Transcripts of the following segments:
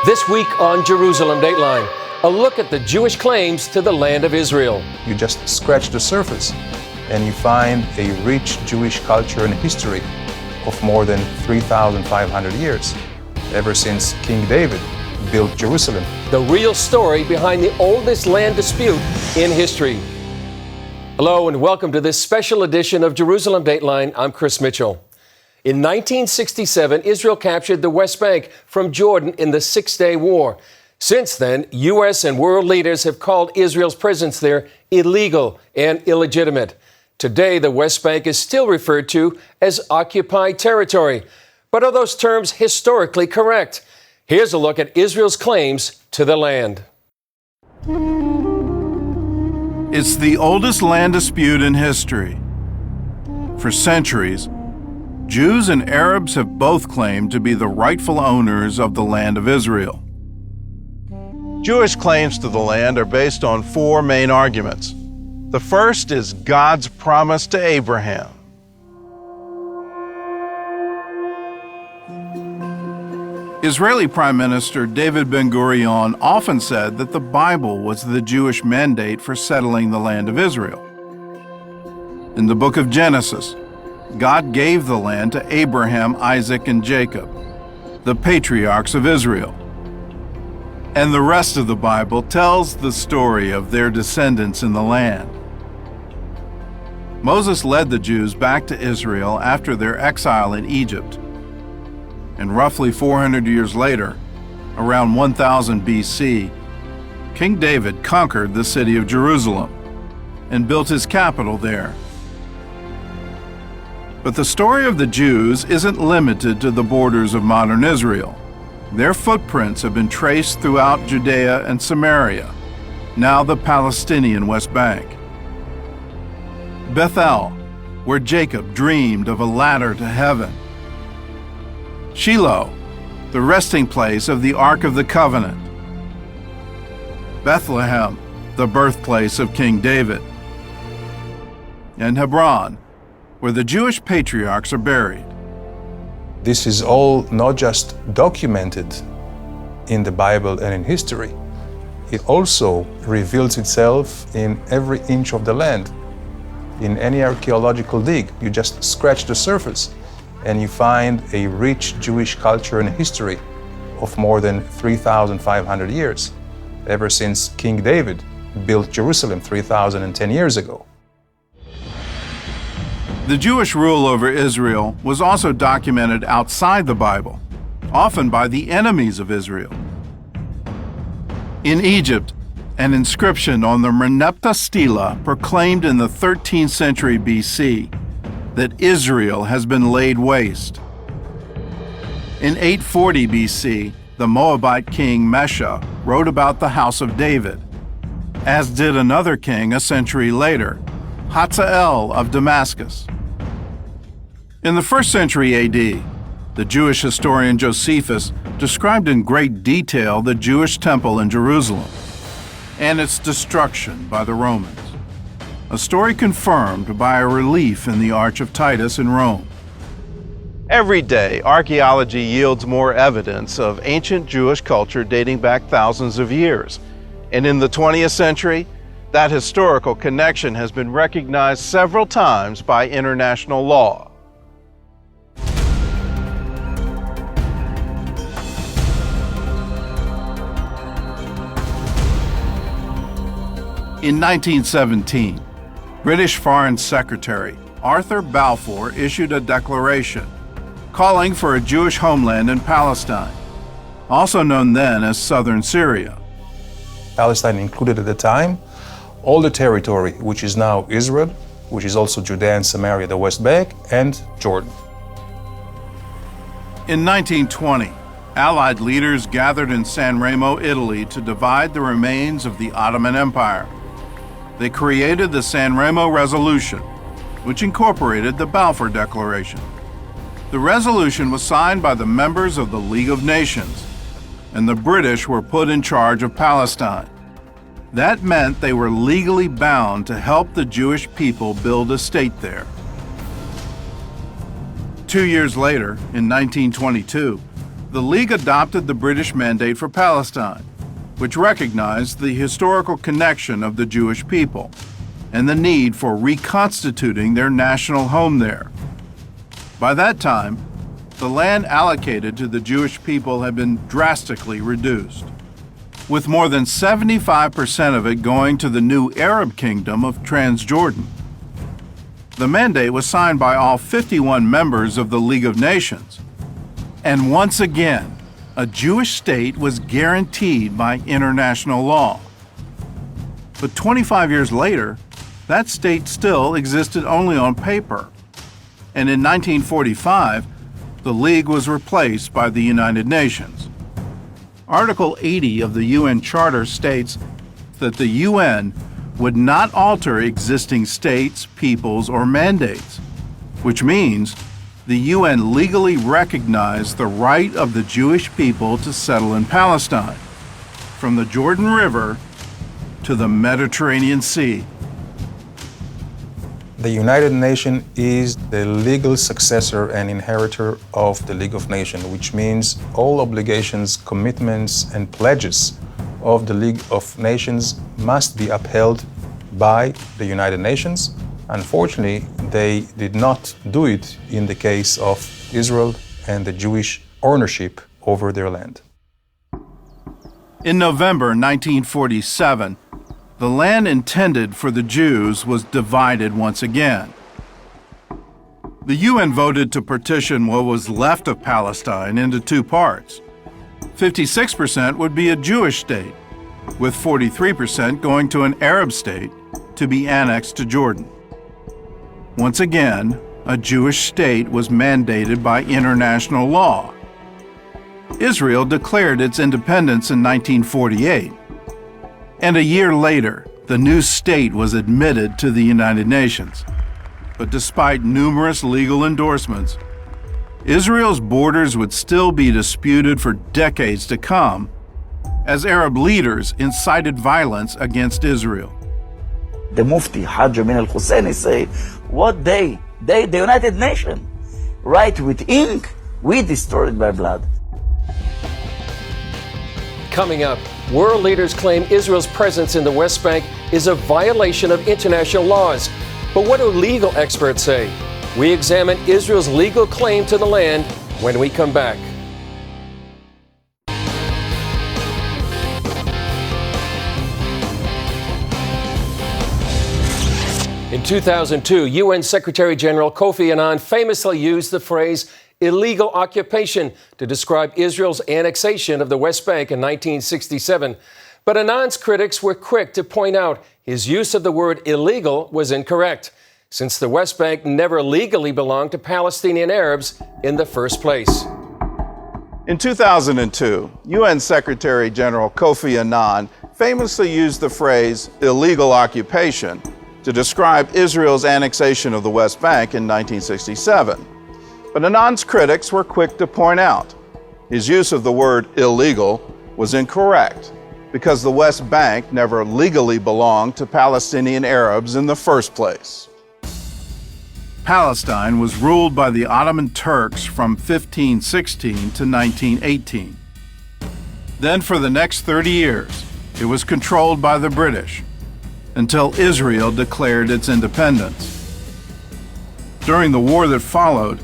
This week on Jerusalem Dateline, a look at the Jewish claims to the land of Israel. You just scratch the surface and you find a rich Jewish culture and history of more than 3,500 years, ever since King David built Jerusalem. The real story behind the oldest land dispute in history. Hello and welcome to this special edition of Jerusalem Dateline. I'm Chris Mitchell. In 1967, Israel captured the West Bank from Jordan in the Six-Day War. Since then, U.S. and world leaders have called Israel's presence there illegal and illegitimate. Today, the West Bank is still referred to as occupied territory. But are those terms historically correct? Here's a look at Israel's claims to the land. It's the oldest land dispute in history. For centuries, Jews and Arabs have both claimed to be the rightful owners of the land of Israel. Jewish claims to the land are based on four main arguments. The first is God's promise to Abraham. Israeli Prime Minister David Ben-Gurion often said that the Bible was the Jewish mandate for settling the land of Israel. In the book of Genesis, God gave the land to Abraham, Isaac, and Jacob, the patriarchs of Israel. And the rest of the Bible tells the story of their descendants in the land. Moses led the Jews back to Israel after their exile in Egypt. And roughly 400 years later, around 1000 BC, King David conquered the city of Jerusalem and built his capital there. But the story of the Jews isn't limited to the borders of modern Israel. Their footprints have been traced throughout Judea and Samaria, now the Palestinian West Bank. Bethel, where Jacob dreamed of a ladder to heaven. Shiloh, the resting place of the Ark of the Covenant. Bethlehem, the birthplace of King David. And Hebron, where the Jewish patriarchs are buried. This is all not just documented in the Bible and in history. It also reveals itself in every inch of the land. In any archaeological dig, you just scratch the surface and you find a rich Jewish culture and history of more than 3,500 years, ever since King David built Jerusalem 3,010 years ago. The Jewish rule over Israel was also documented outside the Bible, often by the enemies of Israel. In Egypt, an inscription on the Merneptah stela proclaimed in the 13th century BC that Israel has been laid waste. In 840 BC, the Moabite king Mesha wrote about the house of David, as did another king a century later, Hazael of Damascus. In the 1st century AD, the Jewish historian Josephus described in great detail the Jewish temple in Jerusalem and its destruction by the Romans, a story confirmed by a relief in the Arch of Titus in Rome. Every day, archaeology yields more evidence of ancient Jewish culture dating back thousands of years. And in the 20th century, that historical connection has been recognized several times by international law. In 1917, British Foreign Secretary Arthur Balfour issued a declaration calling for a Jewish homeland in Palestine, also known then as southern Syria. Palestine included at the time all the territory which is now Israel, which is also Judea and Samaria, the West Bank, and Jordan. In 1920, Allied leaders gathered in San Remo, Italy to divide the remains of the Ottoman Empire. They created the San Remo Resolution, which incorporated the Balfour Declaration. The resolution was signed by the members of the League of Nations, and the British were put in charge of Palestine. That meant they were legally bound to help the Jewish people build a state there. 2 years later, in 1922, the League adopted the British mandate for Palestine, which recognized the historical connection of the Jewish people and the need for reconstituting their national home there. By that time, the land allocated to the Jewish people had been drastically reduced, with more than 75% of it going to the new Arab kingdom of Transjordan. The mandate was signed by all 51 members of the League of Nations, and once again, a Jewish state was guaranteed by international law. But 25 years later, that state still existed only on paper. And in 1945, the League was replaced by the United Nations. Article 80 of the UN Charter states that the UN would not alter existing states, peoples, or mandates, which means the UN legally recognized the right of the Jewish people to settle in Palestine, from the Jordan River to the Mediterranean Sea. The United Nations is the legal successor and inheritor of the League of Nations, which means all obligations, commitments, and pledges of the League of Nations must be upheld by the United Nations. Unfortunately, they did not do it in the case of Israel and the Jewish ownership over their land. In November 1947, the land intended for the Jews was divided once again. The UN voted to partition what was left of Palestine into two parts. 56% would be a Jewish state, with 43% going to an Arab state to be annexed to Jordan. Once again, a Jewish state was mandated by international law. Israel declared its independence in 1948, and a year later, the new state was admitted to the United Nations. But despite numerous legal endorsements, Israel's borders would still be disputed for decades to come, as Arab leaders incited violence against Israel. The Mufti, Hajj Amin al-Husseini, say, what they, the United Nations, write with ink, we destroyed by blood. Coming up, world leaders claim Israel's presence in the West Bank is a violation of international laws. But what do legal experts say? We examine Israel's legal claim to the land when we come back. In 2002, UN Secretary General Kofi Annan famously used the phrase illegal occupation to describe Israel's annexation of the West Bank in 1967. But Annan's critics were quick to point out his use of the word illegal was incorrect, since the West Bank never legally belonged to Palestinian Arabs in the first place. In 2002, UN Secretary General Kofi Annan famously used the phrase illegal occupation to describe Israel's annexation of the West Bank in 1967. But Annan's critics were quick to point out his use of the word illegal was incorrect, because the West Bank never legally belonged to Palestinian Arabs in the first place. Palestine was ruled by the Ottoman Turks from 1516 to 1918. Then for the next 30 years, it was controlled by the British, until Israel declared its independence. During the war that followed,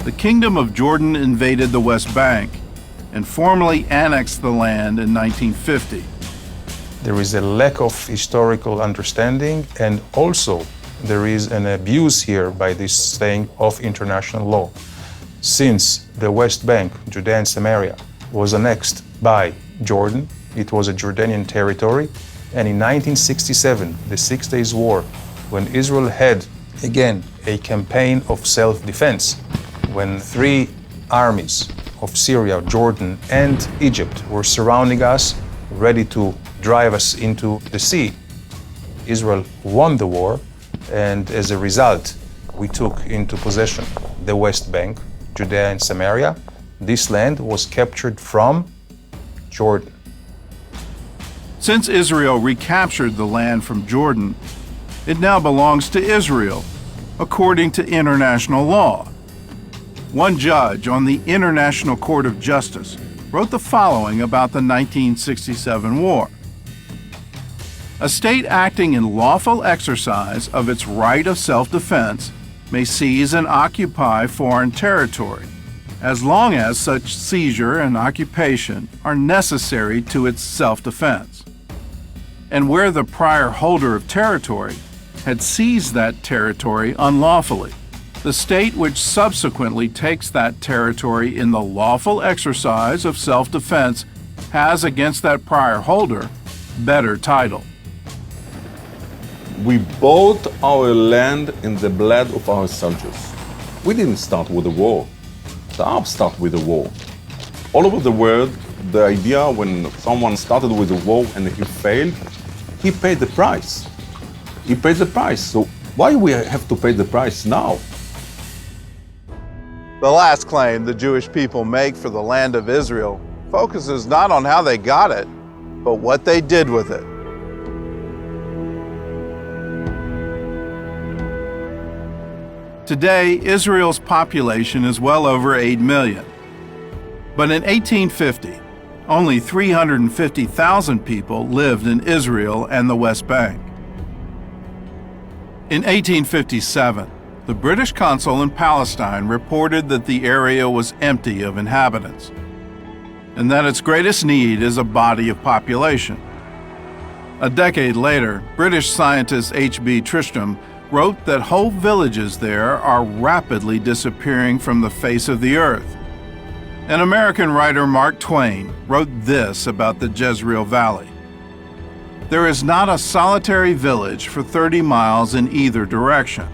the Kingdom of Jordan invaded the West Bank and formally annexed the land in 1950. There is a lack of historical understanding, and also there is an abuse here by this thing of international law. Since the West Bank, Judea and Samaria, was annexed by Jordan, it was a Jordanian territory, and in 1967, the 6 Days War, when Israel had, again, a campaign of self-defense, when three armies of Syria, Jordan, and Egypt were surrounding us, ready to drive us into the sea, Israel won the war, and as a result, we took into possession the West Bank, Judea and Samaria. This land was captured from Jordan. Since Israel recaptured the land from Jordan, it now belongs to Israel, according to international law. One judge on the International Court of Justice wrote the following about the 1967 war. A state acting in lawful exercise of its right of self-defense may seize and occupy foreign territory, as long as such seizure and occupation are necessary to its self-defense. And where the prior holder of territory had seized that territory unlawfully, the state which subsequently takes that territory in the lawful exercise of self-defense has against that prior holder better title. We bought our land in the blood of our soldiers. We didn't start with a war. The Arabs started with a war. All over the world, the idea when someone started with a war and he failed, he paid the price. He paid the price. So why we have to pay the price now? The last claim the Jewish people make for the land of Israel focuses not on how they got it, but what they did with it. Today, Israel's population is well over 8 million. But in 1850, only 350,000 people lived in Israel and the West Bank. In 1857, the British consul in Palestine reported that the area was empty of inhabitants, and that its greatest need is a body of population. A decade later, British scientist H.B. Tristram wrote that whole villages there are rapidly disappearing from the face of the earth. And American writer Mark Twain wrote this about the Jezreel Valley. There is not a solitary village for 30 miles in either direction.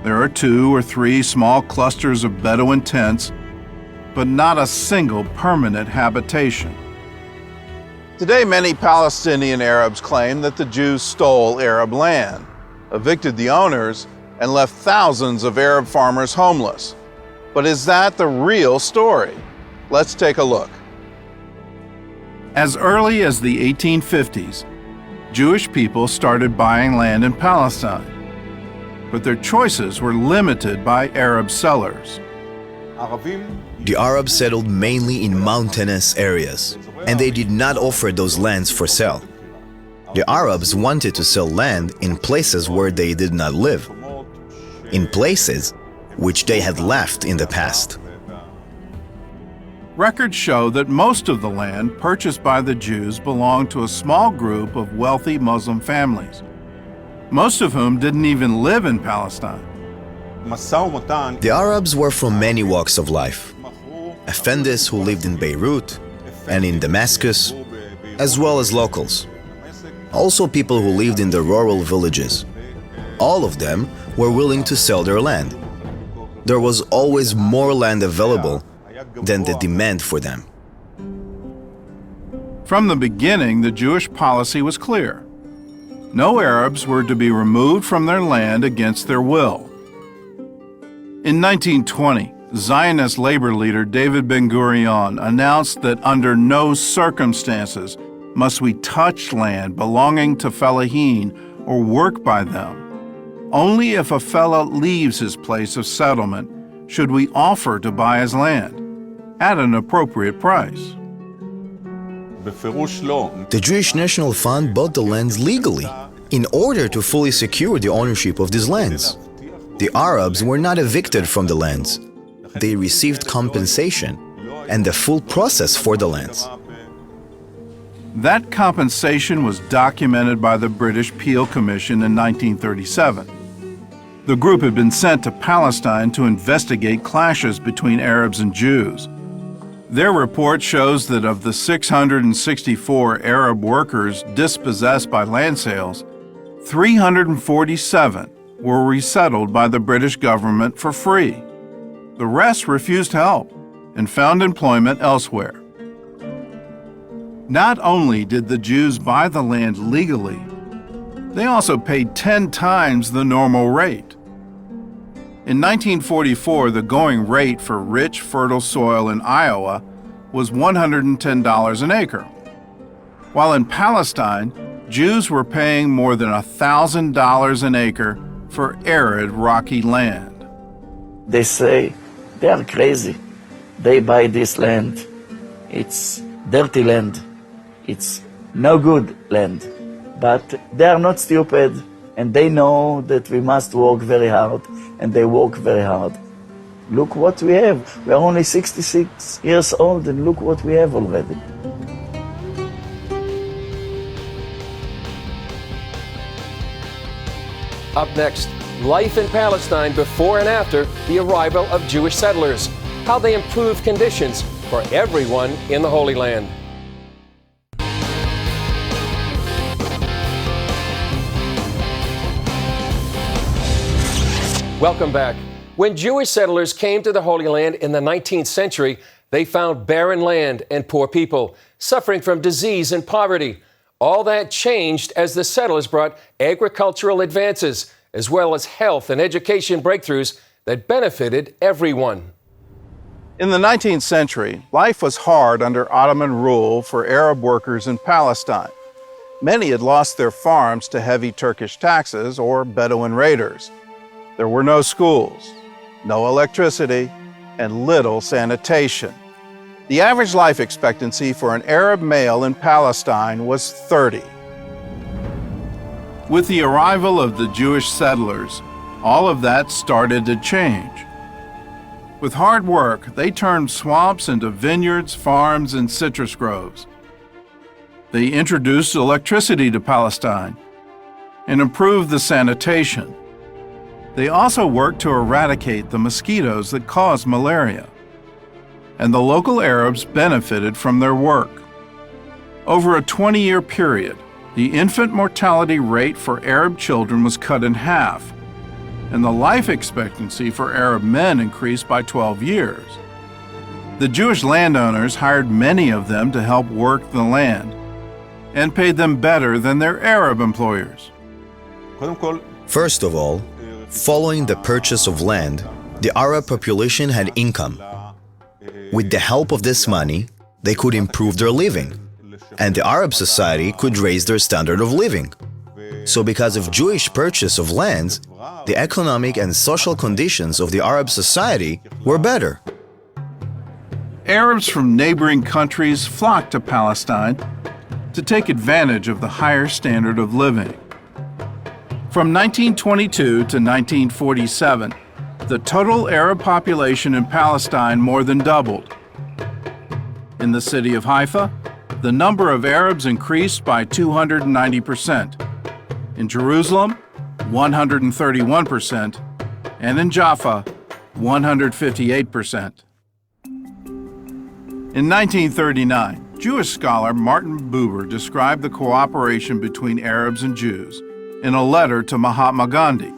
There are 2 or 3 small clusters of Bedouin tents, but not a single permanent habitation. Today, many Palestinian Arabs claim that the Jews stole Arab land, evicted the owners, and left thousands of Arab farmers homeless. But is that the real story? Let's take a look. As early as the 1850s, Jewish people started buying land in Palestine, but their choices were limited by Arab sellers. The Arabs settled mainly in mountainous areas, and they did not offer those lands for sale. The Arabs wanted to sell land in places where they did not live, in places which they had left in the past. Records show that most of the land purchased by the Jews belonged to a small group of wealthy Muslim families, most of whom didn't even live in Palestine. The Arabs were from many walks of life. Effendis who lived in Beirut and in Damascus, as well as locals. Also people who lived in the rural villages. All of them were willing to sell their land. There was always more land available than the demand for them. From the beginning, the Jewish policy was clear. No Arabs were to be removed from their land against their will. In 1920, Zionist labor leader David Ben-Gurion announced that under no circumstances must we touch land belonging to fellahin or work by them. Only if a fellah leaves his place of settlement should we offer to buy his land at an appropriate price. The Jewish National Fund bought the lands legally in order to fully secure the ownership of these lands. The Arabs were not evicted from the lands. They received compensation and the full process for the lands. That compensation was documented by the British Peel Commission in 1937. The group had been sent to Palestine to investigate clashes between Arabs and Jews. Their report shows that of the 664 Arab workers dispossessed by land sales, 347 were resettled by the British government for free. The rest refused help and found employment elsewhere. Not only did the Jews buy the land legally, they also paid 10 times the normal rate. In 1944, the going rate for rich, fertile soil in Iowa was $110 an acre, while in Palestine, Jews were paying more than $1,000 an acre for arid, rocky land. They say They are crazy. They buy this land. It's dirty land. It's no good land. But they are not stupid, and they know that we must work very hard, and they work very hard. Look what we have. We are only 66 years old, and look what we have already. Up next, life in Palestine before and after the arrival of Jewish settlers, how they improved conditions for everyone in the Holy Land. Welcome back. When Jewish settlers came to the Holy Land in the 19th century, they found barren land and poor people, suffering from disease and poverty. All that changed as the settlers brought agricultural advances, as well as health and education breakthroughs that benefited everyone. In the 19th century, life was hard under Ottoman rule for Arab workers in Palestine. Many had lost their farms to heavy Turkish taxes or Bedouin raiders. There were no schools, no electricity, and little sanitation. The average life expectancy for an Arab male in Palestine was 30. With the arrival of the Jewish settlers, all of that started to change. With hard work, they turned swamps into vineyards, farms, and citrus groves. They introduced electricity to Palestine and improved the sanitation. They also worked to eradicate the mosquitoes that cause malaria. And the local Arabs benefited from their work. Over a 20-year period, the infant mortality rate for Arab children was cut in half, and the life expectancy for Arab men increased by 12 years. The Jewish landowners hired many of them to help work the land and paid them better than their Arab employers. First of all, following the purchase of land, the Arab population had income. With the help of this money, they could improve their living, and the Arab society could raise their standard of living. So because of Jewish purchase of lands, the economic and social conditions of the Arab society were better. Arabs from neighboring countries flocked to Palestine to take advantage of the higher standard of living. From 1922 to 1947, the total Arab population in Palestine more than doubled. In the city of Haifa, the number of Arabs increased by 290%. In Jerusalem, 131%, and in Jaffa, 158%. In 1939, Jewish scholar Martin Buber described the cooperation between Arabs and Jews in a letter to Mahatma Gandhi.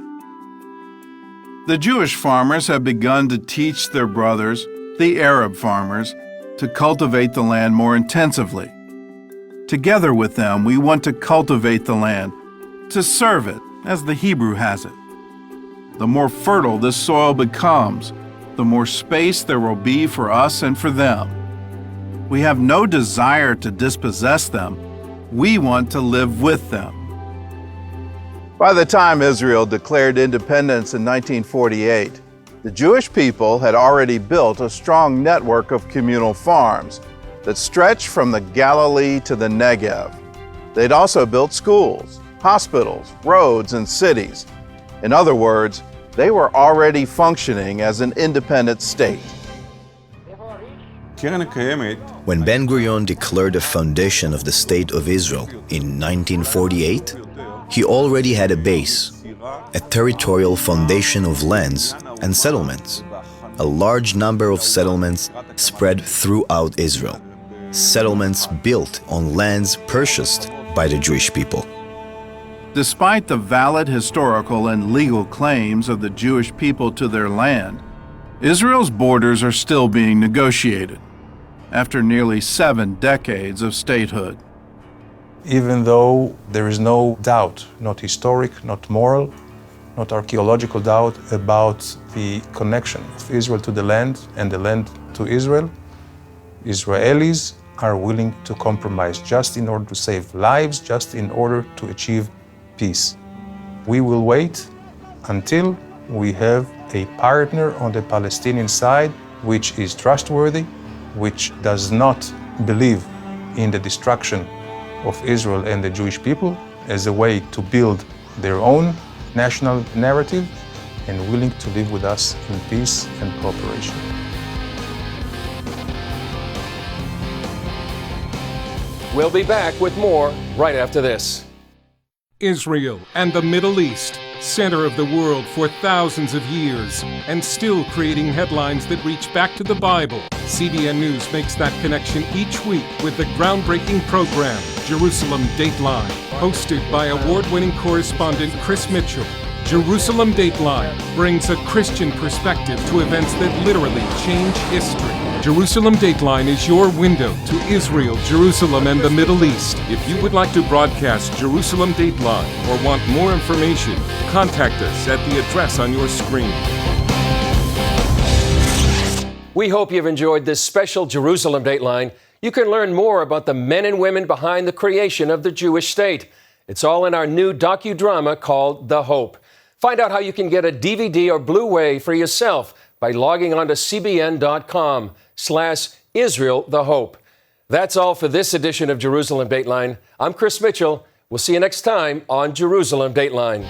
The Jewish farmers have begun to teach their brothers, the Arab farmers, to cultivate the land more intensively. Together with them, we want to cultivate the land, to serve it, as the Hebrew has it. The more fertile this soil becomes, the more space there will be for us and for them. We have no desire to dispossess them. We want to live with them. By the time Israel declared independence in 1948, the Jewish people had already built a strong network of communal farms that stretched from the Galilee to the Negev. They'd also built schools, hospitals, roads, and cities. In other words, they were already functioning as an independent state. When Ben-Gurion declared the foundation of the State of Israel in 1948, he already had a base, a territorial foundation of lands and settlements. A large number of settlements spread throughout Israel. Settlements built on lands purchased by the Jewish people. Despite the valid historical and legal claims of the Jewish people to their land, Israel's borders are still being negotiated after nearly 7 decades of statehood. Even though there is no doubt, not historic, not moral, not archaeological doubt about the connection of Israel to the land and the land to Israel, Israelis are willing to compromise just in order to save lives, just in order to achieve peace. We will wait until we have a partner on the Palestinian side which is trustworthy, which does not believe in the destruction of Israel and the Jewish people as a way to build their own national narrative, and willing to live with us in peace and cooperation. We'll be back with more right after this. Israel and the Middle East, center of the world for thousands of years, and still creating headlines that reach back to the Bible. CBN News makes that connection each week with the groundbreaking program, Jerusalem Dateline, hosted by award-winning correspondent Chris Mitchell. Jerusalem Dateline brings a Christian perspective to events that literally change history. Jerusalem Dateline is your window to Israel, Jerusalem, and the Middle East. If you would like to broadcast Jerusalem Dateline or want more information, contact us at the address on your screen. We hope you've enjoyed this special Jerusalem Dateline. You can learn more about the men and women behind the creation of the Jewish state. It's all in our new docudrama called The Hope. Find out how you can get a DVD or Blu-ray for yourself by logging on to cbn.com/Israel the Hope. That's all for this edition of Jerusalem Dateline. I'm Chris Mitchell. We'll see you next time on Jerusalem Dateline.